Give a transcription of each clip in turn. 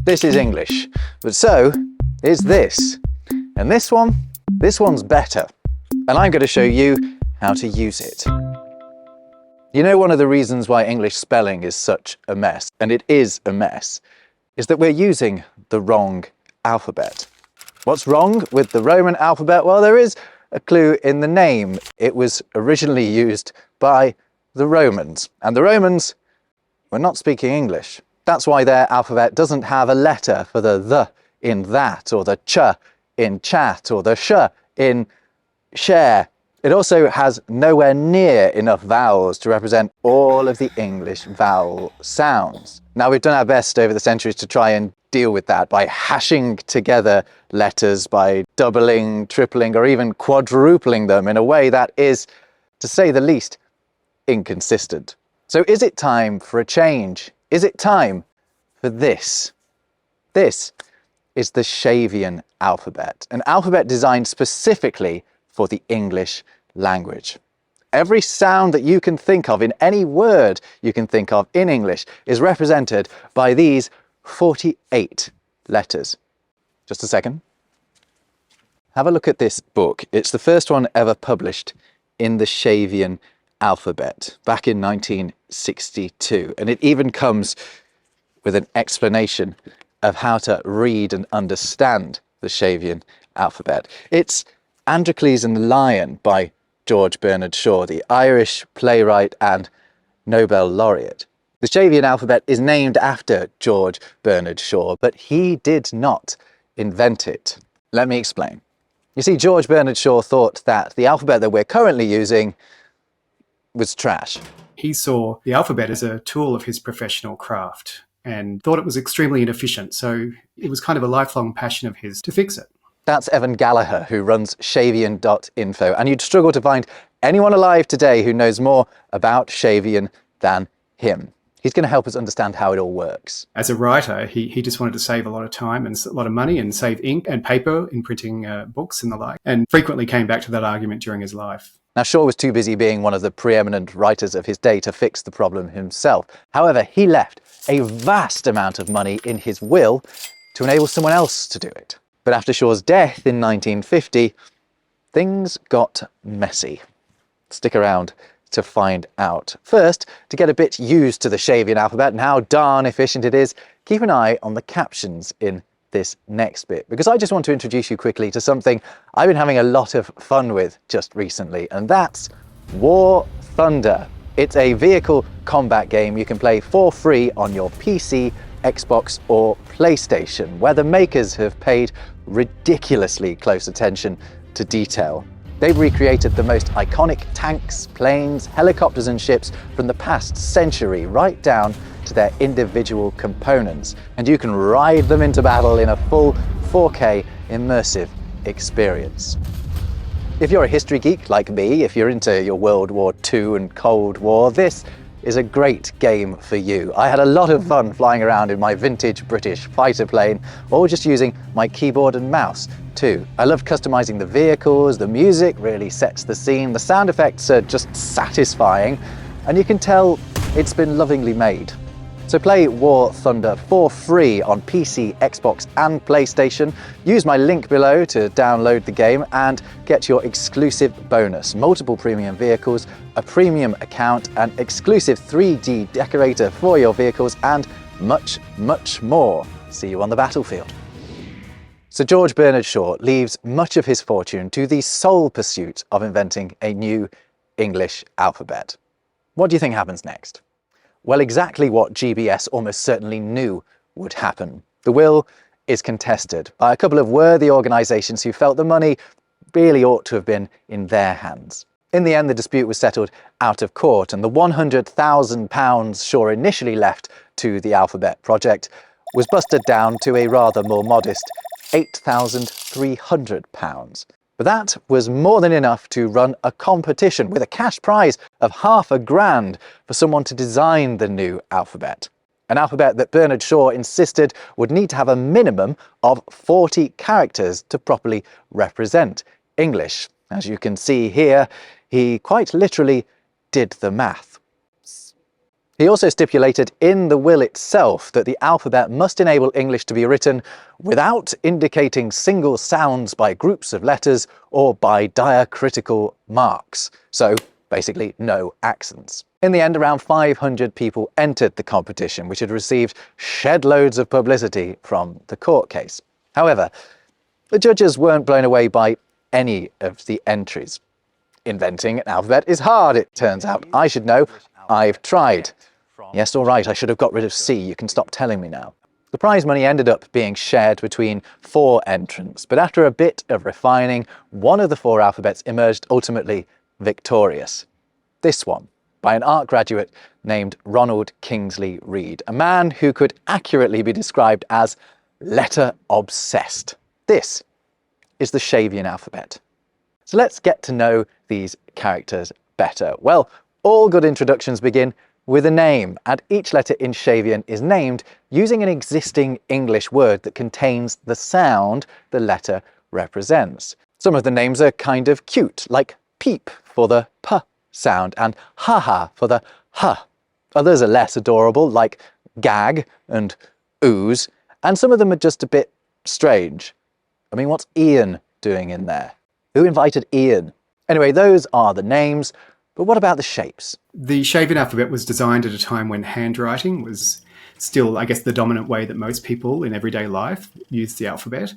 This is English, but so is this. And this one's better. And I'm going to show you how to use it. You know, one of the reasons why English spelling is such a mess, and it is a mess, is that we're using the wrong alphabet. What's wrong with the Roman alphabet? Well, there is a clue in the name. It was originally used by the Romans, and the Romans were not speaking English. That's why their alphabet doesn't have a letter for the in that, or the ch in chat, or the sh in share. It also has nowhere near enough vowels to represent all of the English vowel sounds. Now, we've done our best over the centuries to try and deal with that by hashing together letters, by doubling, tripling, or even quadrupling them in a way that is, to say the least, inconsistent. So is it time for a change? Is it time for this? This is the Shavian alphabet, an alphabet designed specifically for the English language. Every sound that you can think of in any word you can think of in English is represented by these 48 letters. Just a second. Have a look at this book. It's the first one ever published in the Shavian alphabet back in 1962, and it even comes with an explanation of how to read and understand the Shavian alphabet. It's Androcles and the Lion by George Bernard Shaw, the Irish playwright and Nobel laureate. The Shavian alphabet is named after George Bernard Shaw, but he did not invent it. Let me explain. You see, George Bernard Shaw thought that the alphabet that we're currently using was trash. He saw the alphabet as a tool of his professional craft and thought it was extremely inefficient, so it was kind of a lifelong passion of his to fix it. That's Evan Gallagher, who runs Shavian.info, and you'd struggle to find anyone alive today who knows more about Shavian than him. He's going to help us understand how it all works. As a writer, he just wanted to save a lot of time and a lot of money and save ink and paper in printing books and the like, and frequently came back to that argument during his life. Now, Shaw was too busy being one of the preeminent writers of his day to fix the problem himself. However, he left a vast amount of money in his will to enable someone else to do it. But after Shaw's death in 1950, things got messy. Stick around to find out. First, to get a bit used to the Shavian alphabet and how darn efficient it is, keep an eye on the captions in this next bit, because I just want to introduce you quickly to something I've been having a lot of fun with just recently, and that's War Thunder. It's a vehicle combat game you can play for free on your PC, Xbox or PlayStation, where the makers have paid ridiculously close attention to detail. They've recreated the most iconic tanks, planes, helicopters and ships from the past century right down to their individual components, and you can ride them into battle in a full 4K immersive experience. If you're a history geek like me, if you're into your World War II and Cold War, this is a great game for you. I had a lot of fun flying around in my vintage British fighter plane, or just using my keyboard and mouse too. I loved customizing the vehicles, the music really sets the scene, the sound effects are just satisfying, and you can tell it's been lovingly made. So play War Thunder for free on PC, Xbox and PlayStation. Use my link below to download the game and get your exclusive bonus, multiple premium vehicles, a premium account, an exclusive 3D decorator for your vehicles, and much, much more. See you on the battlefield. So George Bernard Shaw leaves much of his fortune to the sole pursuit of inventing a new English alphabet. What do you think happens next? Well, exactly what GBS almost certainly knew would happen. The will is contested by a couple of worthy organisations who felt the money really ought to have been in their hands. In the end, the dispute was settled out of court, and the £100,000 Shaw initially left to the Alphabet project was busted down to a rather more modest £8,300. But that was more than enough to run a competition with a cash prize of £500,000 for someone to design the new alphabet. An alphabet that Bernard Shaw insisted would need to have a minimum of 40 characters to properly represent English. As you can see here, he quite literally did the math. He also stipulated in the will itself that the alphabet must enable English to be written without indicating single sounds by groups of letters or by diacritical marks. So basically no accents. In the end, around 500 people entered the competition, which had received shed loads of publicity from the court case. However, the judges weren't blown away by any of the entries. Inventing an alphabet is hard, it turns out. I should know. I've tried. Yes, all right, I should have got rid of C. You can stop telling me now. The prize money ended up being shared between 4 entrants, but after a bit of refining, one of the 4 alphabets emerged ultimately victorious. This one, by an art graduate named Ronald Kingsley Reid, a man who could accurately be described as letter obsessed. This is the Shavian alphabet. So let's get to know these characters better. Well, all good introductions begin with a name, and each letter in Shavian is named using an existing English word that contains the sound the letter represents. Some of the names are kind of cute, like Peep for the P sound and Haha for the H. Others are less adorable, like Gag and OOze, and some of them are just a bit strange. I mean, what's Ian doing in there? Who invited Ian? Anyway, those are the names, but what about the shapes? The Shavian alphabet was designed at a time when handwriting was still, I guess, the dominant way that most people in everyday life used the alphabet.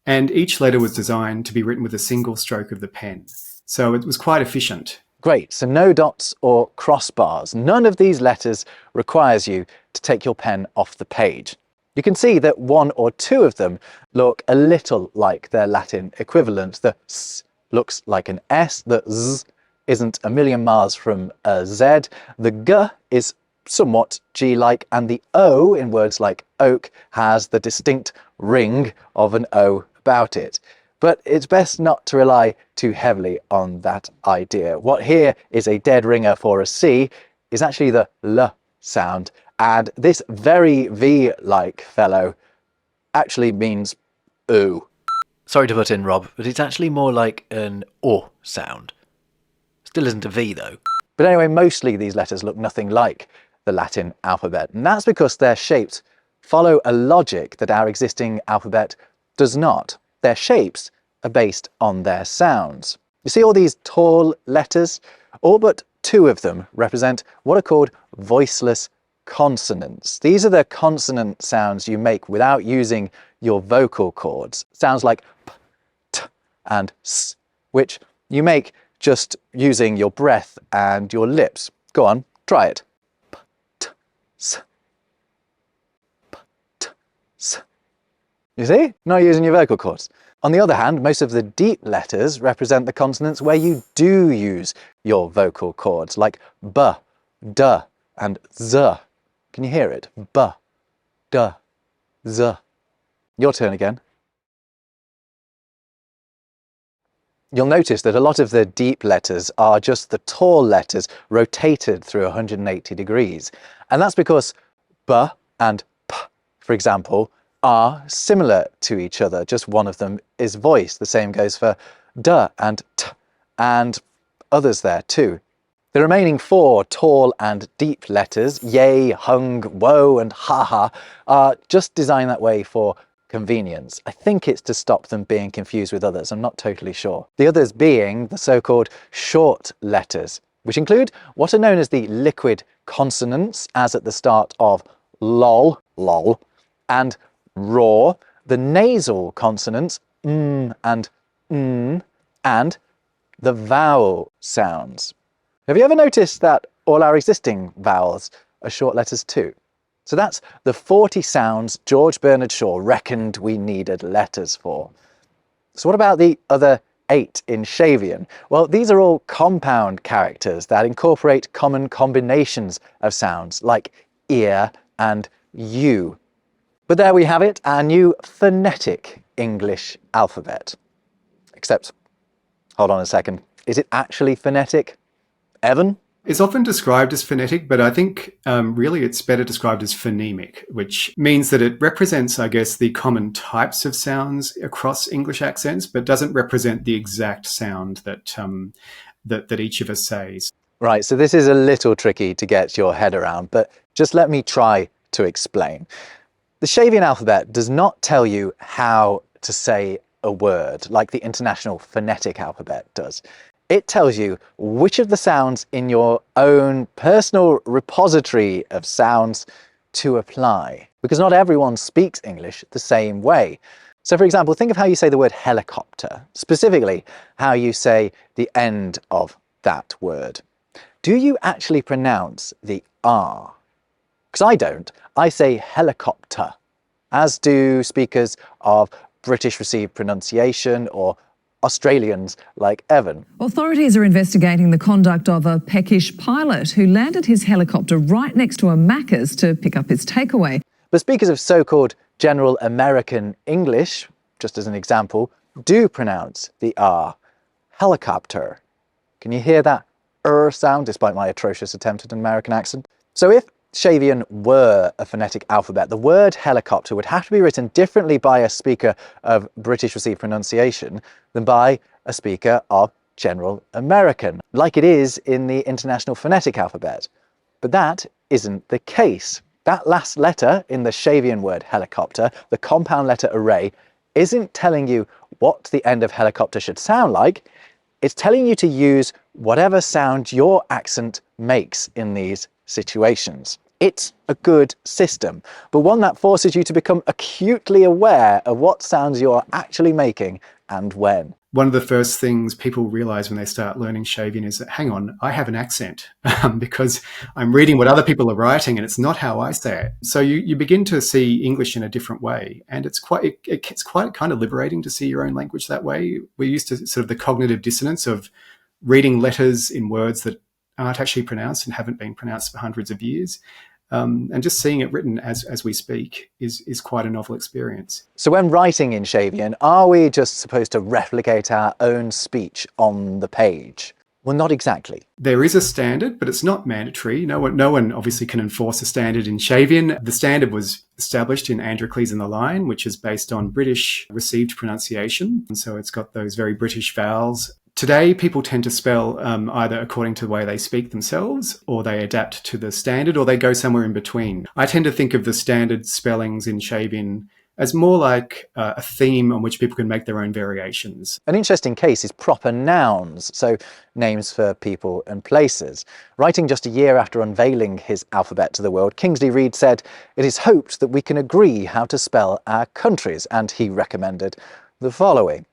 And each letter was designed to be written with a single stroke of the pen. So it was quite efficient. Great, so no dots or crossbars. None of these letters requires you to take your pen off the page. You can see that 1 or 2 of them look a little like their Latin equivalent. The S looks like an S, the Z isn't a million miles from a Z, the G is somewhat G-like, and the O in words like oak has the distinct ring of an O about it. But it's best not to rely too heavily on that idea. What here is a dead ringer for a C is actually the L sound, and this very V-like fellow actually means oo. Sorry to butt in, Rob, but it's actually more like an O sound. Still isn't a V though. But anyway, mostly these letters look nothing like the Latin alphabet, and that's because their shapes follow a logic that our existing alphabet does not. Their shapes are based on their sounds. You see all these tall letters? All but 2 of them represent what are called voiceless consonants. These are the consonant sounds you make without using your vocal cords. Sounds like P, T and S, which you make just using your breath and your lips. Go on, try it. P, T, S. P, T, S. You see? Not using your vocal cords. On the other hand, most of the deep letters represent the consonants where you do use your vocal cords, like B, D and Z. Can you hear it? B, D, Z. Your turn again. You'll notice that a lot of the deep letters are just the tall letters rotated through 180 degrees. And that's because B and P, for example, are similar to each other. Just one of them is voiced. The same goes for D and T and others there too. The remaining 4 tall and deep letters, yay, hung, whoa and ha-ha, are just designed that way for convenience. I think it's to stop them being confused with others. I'm not totally sure. The others being the so-called short letters, which include what are known as the liquid consonants, as at the start of Loll, lol, and raw, the nasal consonants, and and the vowel sounds. Have you ever noticed that all our existing vowels are short letters too? So that's the 40 sounds George Bernard Shaw reckoned we needed letters for. So what about the other 8 in Shavian? Well, these are all compound characters that incorporate common combinations of sounds, like ear and u. But there we have it, our new phonetic English alphabet. Except, hold on a second, is it actually phonetic? Evan? It's often described as phonetic, but I think really it's better described as phonemic, which means that it represents, I guess, the common types of sounds across English accents, but doesn't represent the exact sound that that each of us says. Right, so this is a little tricky to get your head around, but just let me try to explain. The Shavian alphabet does not tell you how to say a word like the International Phonetic Alphabet does. It tells you which of the sounds in your own personal repository of sounds to apply, because not everyone speaks English the same way. So for example, think of how you say the word helicopter, specifically how you say the end of that word. Do you actually pronounce the R? Because I don't. I say helicopter, as do speakers of British received pronunciation or Australians like Evan. Authorities are investigating the conduct of a peckish pilot who landed his helicopter right next to a Macca's to pick up his takeaway. But speakers of so-called General American English, just as an example, do pronounce the R. Helicopter. Can you hear that sound despite my atrocious attempt at an American accent? So if Shavian were a phonetic alphabet, the word helicopter would have to be written differently by a speaker of British received pronunciation than by a speaker of General American, like it is in the International Phonetic Alphabet. But that isn't the case. That last letter in the Shavian word helicopter, the compound letter array, isn't telling you what the end of helicopter should sound like. It's telling you to use whatever sound your accent makes in these situations. It's a good system, but one that forces you to become acutely aware of what sounds you're actually making and when. One of the first things people realize when they start learning Shavian is that, hang on, I have an accent because I'm reading what other people are writing and it's not how I say it. So you begin to see English in a different way. And it's quite kind of liberating to see your own language that way. We're used to sort of the cognitive dissonance of reading letters in words that aren't actually pronounced and haven't been pronounced for hundreds of years. And just seeing it written as we speak is quite a novel experience. So when writing in Shavian, are we just supposed to replicate our own speech on the page? Well, not exactly. There is a standard, but it's not mandatory. No one obviously can enforce a standard in Shavian. The standard was established in Androcles and the Line, which is based on British received pronunciation. And so it's got those very British vowels. Today, people tend to spell either according to the way they speak themselves, or they adapt to the standard, or they go somewhere in between. I tend to think of the standard spellings in Shavian as more like a theme on which people can make their own variations. An interesting case is proper nouns, so names for people and places. Writing just a year after unveiling his alphabet to the world, Kingsley Reid said, "It is hoped that we can agree how to spell our countries," and he recommended the following.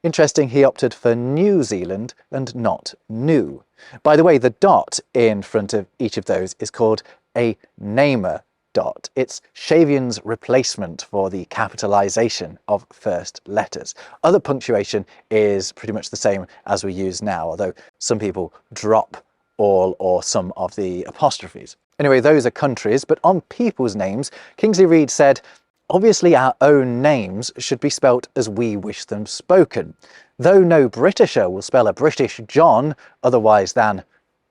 Interesting, he opted for New Zealand and not new. By the way, the dot in front of each of those is called a namer dot. It's Shavian's replacement for the capitalization of first letters. Other punctuation is pretty much the same as we use now, although some people drop all or some of the apostrophes. Anyway, those are countries, but on people's names, Kingsley Reid said, "Obviously our own names should be spelt as we wish them spoken. Though no Britisher will spell a British John otherwise than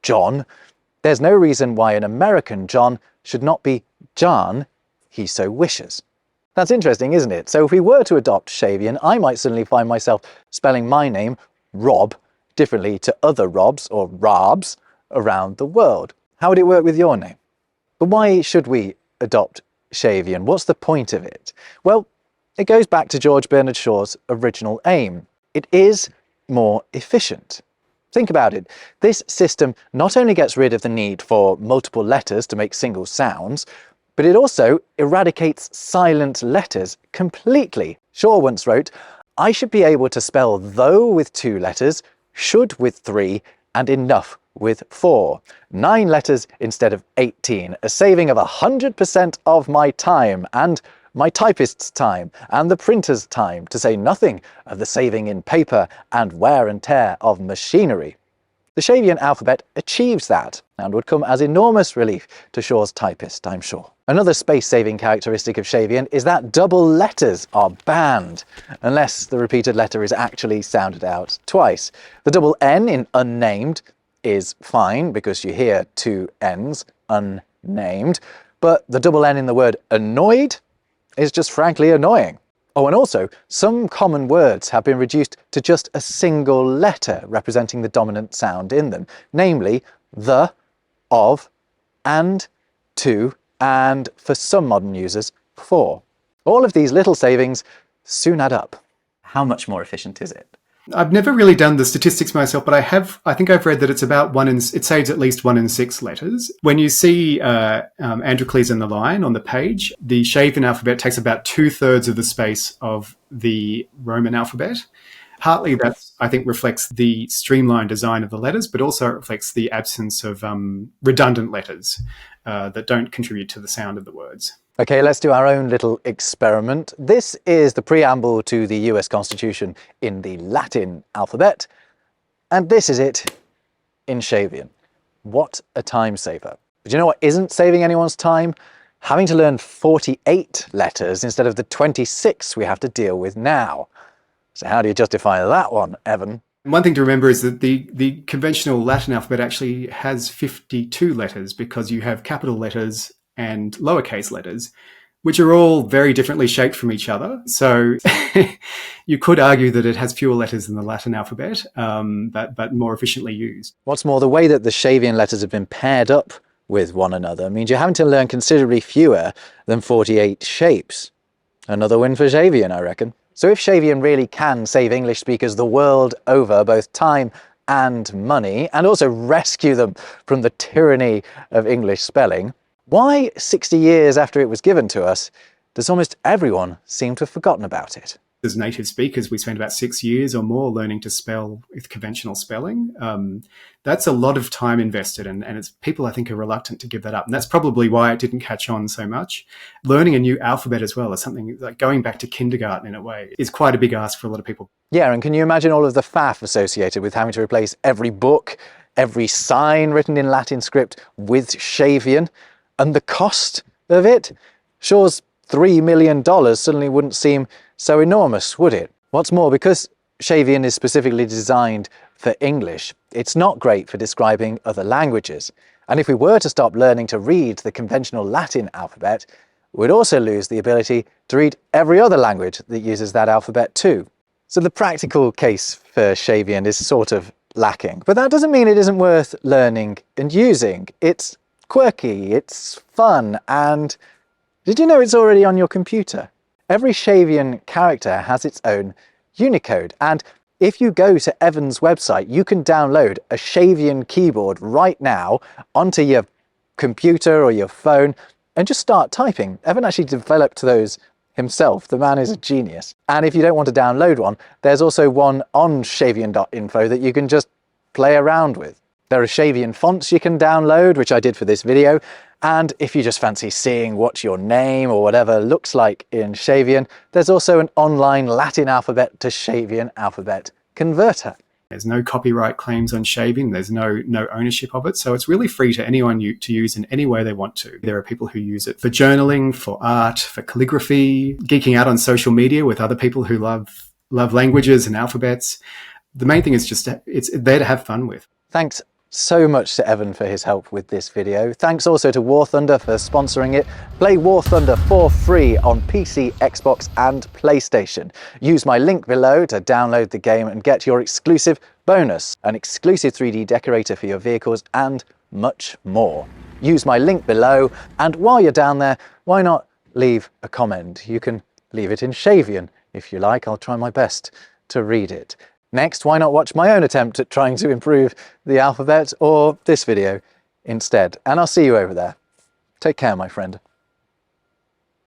John, there's no reason why an American John should not be John, he so wishes." That's interesting, isn't it? So if we were to adopt Shavian, I might suddenly find myself spelling my name, Rob, differently to other Robs or Robs around the world. How would it work with your name? But why should we adopt Shavian? What's the point of it? Well, it goes back to George Bernard Shaw's original aim. It is more efficient. Think about it. This system not only gets rid of the need for multiple letters to make single sounds, but it also eradicates silent letters completely. Shaw once wrote, "I should be able to spell though with 2 letters, should with 3, and enough with 4. 9 letters instead of 18, a saving of 100% of my time, and my typist's time, and the printer's time, to say nothing of the saving in paper and wear and tear of machinery." The Shavian alphabet achieves that, and would come as enormous relief to Shaw's typist, I'm sure. Another space-saving characteristic of Shavian is that double letters are banned, unless the repeated letter is actually sounded out twice. The double N in unnamed is fine, because you hear 2 N's, unnamed, but the double N in the word annoyed is just frankly annoying. Oh, and also, some common words have been reduced to just a single letter representing the dominant sound in them, namely the, of, and, to, and for some modern users, for. All of these little savings soon add up. How much more efficient is it? I've never really done the statistics myself, but I think I've read that it's about it saves at least 1 in 6 letters. When you see Androcles in the line on the page, the Shavian alphabet takes about 2/3 of the space of the Roman alphabet. Partly that, I think, reflects the streamlined design of the letters, but also it reflects the absence of redundant letters that don't contribute to the sound of the words. Okay, let's do our own little experiment. This is the preamble to the US Constitution in the Latin alphabet, and this is it in Shavian. What a time saver. But you know what isn't saving anyone's time? Having to learn 48 letters instead of the 26 we have to deal with now. So how do you justify that one, Evan? One thing to remember is that the conventional Latin alphabet actually has 52 letters because you have capital letters and lowercase letters, which are all very differently shaped from each other. So you could argue that it has fewer letters than the Latin alphabet, but more efficiently used. What's more, the way that the Shavian letters have been paired up with one another means you're having to learn considerably fewer than 48 shapes. Another win for Shavian, I reckon. So if Shavian really can save English speakers the world over both time and money, and also rescue them from the tyranny of English spelling, why 60 years after it was given to us does almost everyone seem to have forgotten about it? As native speakers, we spend about 6 years or more learning to spell with conventional spelling. That's a lot of time invested, and it's people, I think, are reluctant to give that up. And that's probably why it didn't catch on so much. Learning a new alphabet as well is something like going back to kindergarten in a way is quite a big ask for a lot of people. Yeah, and can you imagine all of the faff associated with having to replace every book, every sign written in Latin script with Shavian? And the cost of it? Sure's $3 million suddenly wouldn't seem so enormous, would it? What's more, because Shavian is specifically designed for English, it's not great for describing other languages. And if we were to stop learning to read the conventional Latin alphabet, we'd also lose the ability to read every other language that uses that alphabet too. So the practical case for Shavian is sort of lacking. But that doesn't mean it isn't worth learning and using. It's quirky, it's fun, and did you know it's already on your computer? Every Shavian character has its own Unicode, and if you go to Evan's website, you can download a Shavian keyboard right now onto your computer or your phone and just start typing. Evan actually developed those himself. The man is a genius. And if you don't want to download one, there's also one on shavian.info that you can just play around with. There are Shavian fonts you can download, which I did for this video, and if you just fancy seeing what your name or whatever looks like in Shavian, there's also an online Latin alphabet to Shavian alphabet converter. There's no copyright claims on Shavian, there's no ownership of it, so it's really free to anyone to use in any way they want to. There are people who use it for journaling, for art, for calligraphy, geeking out on social media with other people who love languages and alphabets. The main thing is just it's there to have fun with. Thanks so much to Evan for his help with this video. Thanks also to War Thunder for sponsoring it. Play War Thunder for free on PC, Xbox and PlayStation. Use my link below to download the game and get your exclusive bonus, an exclusive 3D decorator for your vehicles and much more. Use my link below, and while you're down there, why not leave a comment? You can leave it in Shavian if you like. I'll try my best to read it. Next, why not watch my own attempt at trying to improve the alphabet, or this video instead? And I'll see you over there. Take care, my friend.